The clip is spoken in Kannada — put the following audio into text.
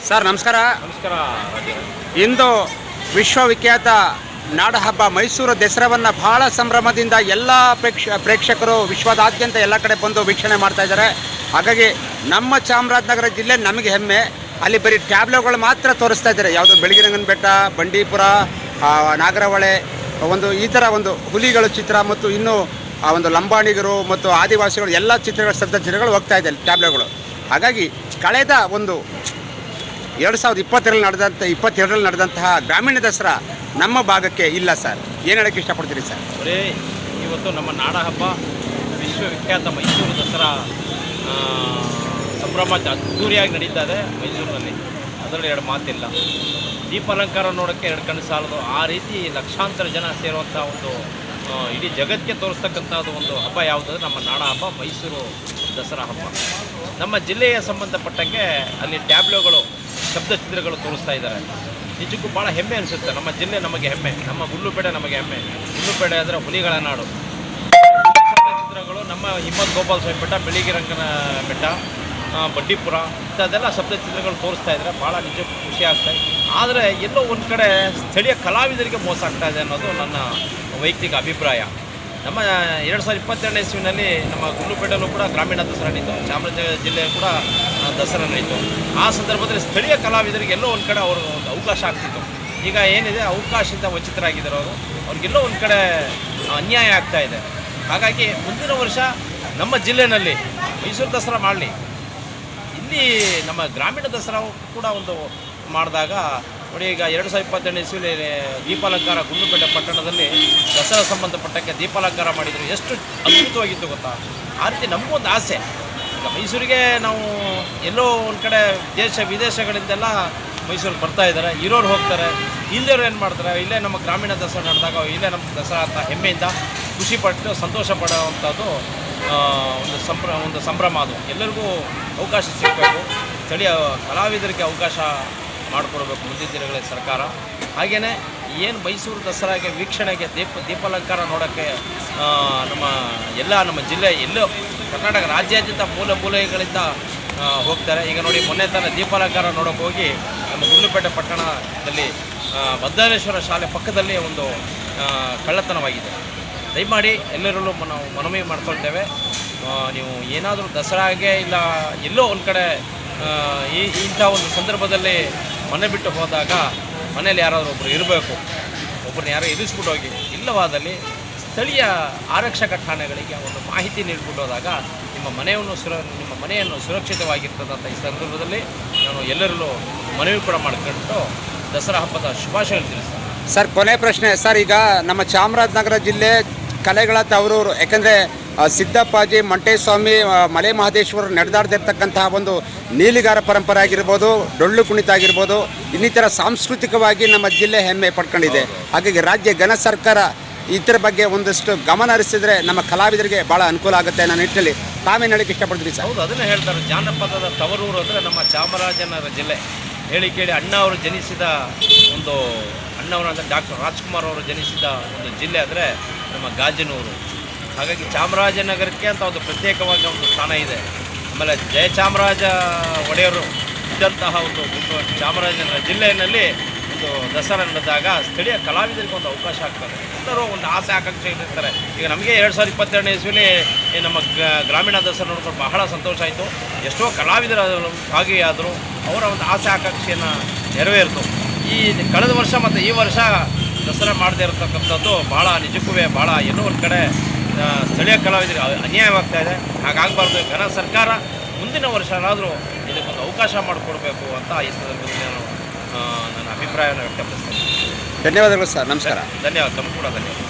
ಸರ್ ನಮಸ್ಕಾರ. ನಮಸ್ಕಾರ. ಇಂದು ವಿಶ್ವವಿಖ್ಯಾತ ನಾಡಹಬ್ಬ ಮೈಸೂರು ದಸರಾವನ್ನು ಬಹಳ ಸಂಭ್ರಮದಿಂದ ಎಲ್ಲ ಪ್ರೇಕ್ಷಕರು ವಿಶ್ವದಾದ್ಯಂತ ಎಲ್ಲ ಕಡೆ ಬಂದು ವೀಕ್ಷಣೆ ಮಾಡ್ತಾ ಇದ್ದಾರೆ. ಹಾಗಾಗಿ ನಮ್ಮ ಚಾಮರಾಜನಗರ ಜಿಲ್ಲೆ ನಮಗೆ ಹೆಮ್ಮೆ. ಅಲ್ಲಿ ಬರೀ ಟ್ಯಾಬ್ಲೋಗಳು ಮಾತ್ರ ತೋರಿಸ್ತಾ ಇದ್ದಾರೆ. ಯಾವುದು ಬೆಳಗಿರಂಗನ ಬೆಟ್ಟ, ಬಂಡೀಪುರ, ನಾಗರಹೊಳೆ, ಈ ಥರ ಹುಲಿಗಳ ಚಿತ್ರ ಮತ್ತು ಇನ್ನೂ ಒಂದು ಲಂಬಾಣಿಗರು ಮತ್ತು ಆದಿವಾಸಿಗಳು ಎಲ್ಲ ಚಿತ್ರಗಳ ಚಿತ್ರಗಳು ಹೋಗ್ತಾ ಇದೆ ಟ್ಯಾಬ್ಲೋಗಳು. ಹಾಗಾಗಿ ಕಳೆದ 2022ರಲ್ಲಿ ನಡೆದಂತಹ ಗ್ರಾಮೀಣ ದಸರಾ ನಮ್ಮ ಭಾಗಕ್ಕೆ ಇಲ್ಲ ಸರ್. ಏನು ಹೇಳೋಕ್ಕೆ ಇಷ್ಟಪಡ್ತೀರಿ ಸರ್? ಇವತ್ತು ನಮ್ಮ ನಾಡಹಬ್ಬ ವಿಶ್ವವಿಖ್ಯಾತ ಮೈಸೂರು ದಸರಾ ಸಂಭ್ರಮ ಅದ್ದೂರಿಯಾಗಿ ನಡೀತಾ ಇದೆ ಮೈಸೂರಿನಲ್ಲಿ. ಅದರಲ್ಲಿ ಎರಡು ಮಾತಿಲ್ಲ. ದೀಪಾಲಂಕಾರ ನೋಡೋಕ್ಕೆ ಎರಡು ಕಣ್ಣು ಸಾಲದು. ಆ ರೀತಿ ಲಕ್ಷಾಂತರ ಜನ ಸೇರುವಂಥ ಇಡೀ ಜಗತ್ತಿಗೆ ತೋರಿಸ್ತಕ್ಕಂಥದ್ದು ಒಂದು ಹಬ್ಬ ಯಾವುದಾದ್ರೆ ನಮ್ಮ ನಾಡ ಹಬ್ಬ ಮೈಸೂರು ದಸರಾ ಹಬ್ಬ. ನಮ್ಮ ಜಿಲ್ಲೆಯ ಸಂಬಂಧಪಟ್ಟಂಗೆ ಅಲ್ಲಿ ಟ್ಯಾಬ್ಲೋಗಳು, ಶಬ್ದಚಿತ್ರಗಳು ತೋರಿಸ್ತಾ ಇದ್ದಾರೆ. ನಿಜಕ್ಕೂ ಭಾಳ ಹೆಮ್ಮೆ ಅನಿಸುತ್ತೆ. ನಮ್ಮ ಜಿಲ್ಲೆ ನಮಗೆ ಹೆಮ್ಮೆ, ನಮ್ಮ ಗುಂಡ್ಲುಪೇಟೆ ನಮಗೆ ಹೆಮ್ಮೆ. ಗುಂಡ್ಲುಪೇಟೆ ಅಂದರೆ ಹುಲಿಗಳ ನಾಡು. ಶಬ್ದಚಿತ್ರಗಳು ನಮ್ಮ ಹಿಮ್ಮತ್ ಗೋಪಾಲ ಸ್ವಾಮಿ ಬೆಟ್ಟ, ಬೆಳಗಿರಂಗನ ಬೆಟ್ಟ, ಬಂಡೀಪುರ ಇಂಥದ್ದೆಲ್ಲ ಶಬ್ದಚಿತ್ರಗಳು ತೋರಿಸ್ತಾ ಇದ್ದಾರೆ. ಭಾಳ ನಿಜಕ್ಕೂ ಖುಷಿ ಆಗ್ತಾಯಿದೆ. ಆದರೆ ಎಲ್ಲೋ ಒಂದು ಕಡೆ ಸ್ಥಳೀಯ ಕಲಾವಿದರಿಗೆ ಮೋಸ ಆಗ್ತಾ ಇದೆ ಅನ್ನೋದು ನನ್ನ ವೈಯಕ್ತಿಕ ಅಭಿಪ್ರಾಯ. ನಮ್ಮ 2022ನೇ ಇಸ್ವಿನಲ್ಲಿ ನಮ್ಮ ಗುಂಡ್ಲುಪೇಟೆಯಲ್ಲೂ ಕೂಡ ಗ್ರಾಮೀಣ ದಸರಾ ನಡೀತು, ಚಾಮರಾಜನಗರ ಜಿಲ್ಲೆ ಕೂಡ ದಸರಾ ನಡೀತು. ಆ ಸಂದರ್ಭದಲ್ಲಿ ಸ್ಥಳೀಯ ಕಲಾವಿದರಿಗೆ ಎಲ್ಲೋ ಒಂದು ಕಡೆ ಅವರು ಒಂದು ಅವಕಾಶ ಆಗ್ತಿತ್ತು. ಈಗ ಏನಿದೆ, ಅವಕಾಶದಿಂದ ವಂಚಿತರಾಗಿದ್ದಾರೆ ಅವರು. ಅವ್ರಿಗೆಲ್ಲೋ ಒಂದು ಕಡೆ ಅನ್ಯಾಯ ಆಗ್ತಾ ಇದೆ. ಹಾಗಾಗಿ ಮುಂದಿನ ವರ್ಷ ನಮ್ಮ ಜಿಲ್ಲೆಯಲ್ಲಿ ಮೈಸೂರು ದಸರಾ ಮಾಡಲಿ, ಇಲ್ಲಿ ನಮ್ಮ ಗ್ರಾಮೀಣ ದಸರಾ ಕೂಡ ಮಾಡಿದಾಗ ನೋಡಿ. ಈಗ 2022ನೇ ಇಸ್ವಿಲಿ ದೀಪಾಲಂಕಾರ ಗುಂಡ್ಲುಪೇಟೆ ಪಟ್ಟಣದಲ್ಲಿ ದಸರಾ ಸಂಬಂಧಪಟ್ಟಕ್ಕೆ ದೀಪಾಲಂಕಾರ ಮಾಡಿದರು. ಎಷ್ಟು ಅದ್ಭುತವಾಗಿತ್ತು ಗೊತ್ತಾ. ಆ ರೀತಿ ನಮಗೊಂದು ಆಸೆ. ಈಗ ಮೈಸೂರಿಗೆ ನಾವು ಎಲ್ಲೋ ಒಂದು ಕಡೆ ದೇಶ ವಿದೇಶಗಳಿಂದೆಲ್ಲ ಮೈಸೂರಿಗೆ ಬರ್ತಾ ಇದ್ದಾರೆ. ಇರೋರು ಹೋಗ್ತಾರೆ, ಇಲ್ಲದವ್ರು ಏನು ಮಾಡ್ತಾರೆ, ಇಲ್ಲೇ ನಮ್ಮ ಗ್ರಾಮೀಣ ದಸರಾ ನಡೆದಾಗ ಇಲ್ಲೇ ನಮ್ಮ ದಸರಾ ಅಂತ ಹೆಮ್ಮೆಯಿಂದ ಖುಷಿಪಟ್ಟು ಸಂತೋಷ ಪಡುವಂಥದ್ದು ಒಂದು ಸಂಭ್ರಮ. ಅದು ಎಲ್ಲರಿಗೂ ಅವಕಾಶ ಸಿಗಬೇಕು. ಸ್ಥಳೀಯ ಕಲಾವಿದರಿಗೆ ಅವಕಾಶ ಮಾಡಿಕೊಡ್ಬೇಕು ಮುಂದಿನ ದಿನಗಳಲ್ಲಿ ಸರ್ಕಾರ. ಹಾಗೆಯೇ ಏನು ಮೈಸೂರು ದಸರಾಗೆ ವೀಕ್ಷಣೆಗೆ ದೀಪಾಲಂಕಾರ ನೋಡೋಕ್ಕೆ ನಮ್ಮ ಜಿಲ್ಲೆ ಎಲ್ಲೋ ಕರ್ನಾಟಕ ರಾಜ್ಯಾದ್ಯಂತ ಮೂಲೆಗಳಿಂದ ಹೋಗ್ತಾರೆ. ಈಗ ನೋಡಿ, ಮೊನ್ನೆ ತನಕ ದೀಪಾಲಂಕಾರ ನೋಡೋಕೆ ಹೋಗಿ ನಮ್ಮ ಗುಂಡ್ಲುಪೇಟೆ ಪಟ್ಟಣದಲ್ಲಿ ಬದ್ದೇಶ್ವರ ಶಾಲೆ ಪಕ್ಕದಲ್ಲಿ ಒಂದು ಕಳ್ಳತನವಾಗಿದೆ. ದಯಮಾಡಿ ಎಲ್ಲರಲ್ಲೂ ನಾವು ಮನವಿ ಮಾಡ್ಕೊಳ್ತೇವೆ. ನೀವು ಏನಾದರೂ ದಸರಾಗೆ ಇಲ್ಲ ಎಲ್ಲೋ ಒಂದು ಕಡೆ ಇಂಥ ಒಂದು ಸಂದರ್ಭದಲ್ಲಿ ಮನೆ ಬಿಟ್ಟು ಹೋದಾಗ ಮನೇಲಿ ಯಾರಾದರೂ ಒಬ್ಬರು ಇರಬೇಕು. ಒಬ್ಬರನ್ನ ಯಾರೋ ಇರಿಸ್ಬಿಟ್ಟು ಹೋಗಿ, ಇಲ್ಲವಾದಲ್ಲಿ ಸ್ಥಳೀಯ ಆರಕ್ಷಕ ಠಾಣೆಗಳಿಗೆ ಒಂದು ಮಾಹಿತಿ ನೀಡಿಬಿಟ್ಟು ಹೋದಾಗ ನಿಮ್ಮ ಮನೆಯನ್ನು ಸುರಕ್ಷಿತವಾಗಿರ್ತದಂಥ ಈ ಸಂದರ್ಭದಲ್ಲಿ ನಾನು ಎಲ್ಲರಲ್ಲೂ ಮನವಿ ಕೂಡ ಮಾಡ್ಕೊಂಡು ದಸರಾ ಹಬ್ಬದ ಶುಭಾಶಯಗಳು ತಿಳಿಸ್ತೀನಿ. ಸರ್, ಕೊನೆ ಪ್ರಶ್ನೆ ಸರ್. ಈಗ ನಮ್ಮ ಚಾಮರಾಜನಗರ ಜಿಲ್ಲೆ ಕಲೆಗಳ ತವರೂರು. ಯಾಕಂದರೆ ಸಿದ್ದಪ್ಪಾಜಿ, ಮಂಟೇಸ್ವಾಮಿ, ಮಲೆ ಮಹದೇಶ್ವರರು ನಡೆದಾಡ್ದಿರ್ತಕ್ಕಂತಹ ಒಂದು ನೀಲಿಗಾರ ಪರಂಪರೆ ಆಗಿರ್ಬೋದು, ಡೊಳ್ಳು ಕುಣಿತ ಆಗಿರ್ಬೋದು, ಇನ್ನಿತರ ಸಾಂಸ್ಕೃತಿಕವಾಗಿ ನಮ್ಮ ಜಿಲ್ಲೆ ಹೆಮ್ಮೆ ಪಡ್ಕೊಂಡಿದೆ. ಹಾಗಾಗಿ ರಾಜ್ಯ ಘನ ಸರ್ಕಾರ ಇದರ ಬಗ್ಗೆ ಒಂದಷ್ಟು ಗಮನ ಹರಿಸಿದ್ರೆ ನಮ್ಮ ಕಲಾವಿದರಿಗೆ ಭಾಳ ಅನುಕೂಲ ಆಗುತ್ತೆ ಅನ್ನೋ ನಿಟ್ಟಿನಲ್ಲಿ ತಾವೇನು ಹೇಳಕ್ಕೆ ಇಷ್ಟಪಡ್ತೀವಿ ಸರ್? ಹೌದು, ಅದನ್ನೇ ಹೇಳ್ತಾರೆ. ಜಾನಪದದ ತವರೂರು ಅಂದರೆ ನಮ್ಮ ಚಾಮರಾಜನಗರ ಜಿಲ್ಲೆ. ಹೇಳಿ ಕೇಳಿ ಅಣ್ಣ ಅವರು ಜನಿಸಿದ ಅಣ್ಣವರು ಅಂದರೆ ಡಾಕ್ಟರ್ ರಾಜ್ಕುಮಾರ್ ಅವರು ಜನಿಸಿದ ಒಂದು ಜಿಲ್ಲೆ ಅಂದರೆ ನಮ್ಮ ಗಾಜನೂರು. ಹಾಗಾಗಿ ಚಾಮರಾಜನಗರಕ್ಕೆ ಅಂತ ಒಂದು ಪ್ರತ್ಯೇಕವಾಗಿ ಒಂದು ಸ್ಥಾನ ಇದೆ. ಆಮೇಲೆ ಜಯಚಾಮರಾಜ ಒಡೆಯರು ಇದ್ದಂತಹ ಚಾಮರಾಜನಗರ ಜಿಲ್ಲೆಯಲ್ಲಿ ದಸರಾ ನಡೆದಾಗ ಸ್ಥಳೀಯ ಕಲಾವಿದರಿಗೆ ಒಂದು ಅವಕಾಶ ಆಗ್ತದೆ. ಎಲ್ಲರೂ ಒಂದು ಆಸೆ ಆಕಾಂಕ್ಷೆ ಇರ್ತಾರೆ. ಈಗ ನಮಗೆ 2022ನೇ ಇಸ್ವಿಲಿ ನಮ್ಮ ಗ್ರಾಮೀಣ ದಸರಾ ನೋಡ್ಕೊಂಡು ಬಹಳ ಸಂತೋಷ ಆಯಿತು. ಎಷ್ಟೋ ಕಲಾವಿದರು ಭಾಗಿಯಾದರು. ಅವರ ಒಂದು ಆಸೆ ಆಕಾಂಕ್ಷೆಯನ್ನು ನೆರವೇರಿತು. ಈ ಕಳೆದ ವರ್ಷ ಮತ್ತು ಈ ವರ್ಷ ದಸರಾ ಮಾಡದೇ ಇರತಕ್ಕಂಥದ್ದು ನಿಜಕ್ಕೂ ಭಾಳ ಎಲ್ಲೋ ಒಂದು ಕಡೆ ಸ್ಥಳೀಯ ಕಲಾವಿದರಿಗೆ ಅನ್ಯಾಯವಾಗ್ತಾ ಇದೆ. ಹಾಗಾಗಬಾರ್ದು. ಘನ ಸರ್ಕಾರ ಮುಂದಿನ ವರ್ಷನಾದರೂ ಇದಕ್ಕೊಂದು ಅವಕಾಶ ಮಾಡಿಕೊಡ್ಬೇಕು ಅಂತ ಈ ಸಂದರ್ಭದಲ್ಲಿ ನನ್ನ ಅಭಿಪ್ರಾಯವನ್ನು ವ್ಯಕ್ತಪಡಿಸ್ತೇನೆ. ಧನ್ಯವಾದಗಳು ಸರ್. ನಮಸ್ಕಾರ. ಧನ್ಯವಾದ. ತಮಗೂ ಕೂಡ ಧನ್ಯವಾದ.